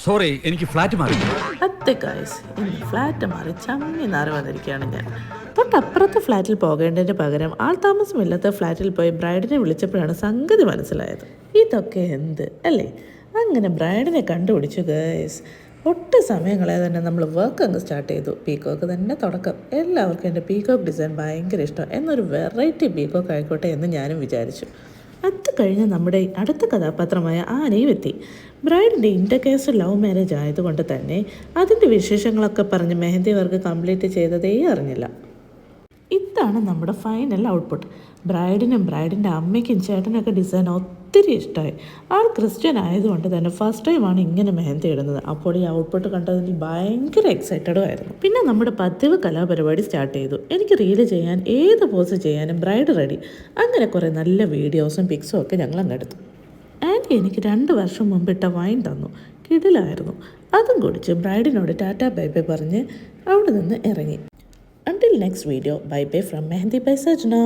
Sorry, എനിക്ക് flat മാറി. അതെ ഗൈസ്, ഇന്ന് ഫ്ലാറ്റ് മാറി ചമ്മി നാറി വന്നിരിക്കുകയാണ് ഞാൻ. തൊട്ടപ്പുറത്തെ ഫ്ലാറ്റിൽ പോകേണ്ടതിന് പകരം ആൾ താമസമില്ലാത്ത ഫ്ലാറ്റിൽ പോയി ബ്രൈഡിനെ വിളിച്ചപ്പോഴാണ് സംഗതി മനസ്സിലായത്. ഇതൊക്കെ എന്ത് അല്ലേ? അങ്ങനെ ബ്രൈഡിനെ കണ്ടുപിടിച്ചു ഗൈസ്. ഒട്ടും സമയം കളയാതെ തന്നെ നമ്മൾ വർക്ക് അങ്ങ് സ്റ്റാർട്ട് ചെയ്തു. പീക്കോക്ക് തന്നെ തുടക്കം. എല്ലാവർക്കും എൻ്റെ പീക്കോക്ക് ഡിസൈൻ ഭയങ്കര ഇഷ്ടം. എന്നൊരു വെറൈറ്റി പീക്കോക്ക് ആയിക്കോട്ടെ എന്ന് ഞാനും വിചാരിച്ചു. അത് കഴിഞ്ഞ് നമ്മുടെ അടുത്ത കഥാപാത്രമായ ആനയും എത്തി. ബ്രൈഡിൻ്റെ ഇൻ്റർകാസ്റ്റ് ലവ് മാരേജ് ആയതുകൊണ്ട് തന്നെ അതിൻ്റെ വിശേഷങ്ങളൊക്കെ പറഞ്ഞ് മെഹന്തി വർക്ക് കംപ്ലീറ്റ് ചെയ്തതേ അറിഞ്ഞില്ല. ഇതാണ് നമ്മുടെ ഫൈനൽ ഔട്ട്പുട്ട്. ബ്രൈഡിനും ബ്രൈഡിൻ്റെ അമ്മയ്ക്കും ചേട്ടനൊക്കെ ഡിസൈൻ ഒത്തിരി ഇഷ്ടമായി. ആൾ ക്രിസ്ത്യൻ ആയതുകൊണ്ട് തന്നെ ഫസ്റ്റ് ടൈമാണ് ഇങ്ങനെ മെഹന്തി ഇടുന്നത്. അപ്പോൾ ഈ ഔട്ട്പുട്ട് കണ്ടതിൽ ഭയങ്കര എക്സൈറ്റഡും ആയിരുന്നു. പിന്നെ നമ്മുടെ പതിവ് കലാപരിപാടി സ്റ്റാർട്ട് ചെയ്തു. എനിക്ക് റീല് ചെയ്യാൻ ഏത് പോസ് ചെയ്യാനും ബ്രൈഡ് റെഡി. അങ്ങനെ കുറേ നല്ല വീഡിയോസും പിക്സും ഒക്കെ ഞങ്ങൾ അങ്ങെടുത്തു. ആൻറ്റി എനിക്ക് 2 വർഷം മുമ്പിട്ട വൈൻ തന്നു. കിടിലായിരുന്നു. അതും കുടിച്ച് ബ്രൈഡിനോട് ടാറ്റാ ബൈ ബൈ പറഞ്ഞ് അവിടെ നിന്ന് ഇറങ്ങി. Until next video, bye bye from Mehendi by Sajna.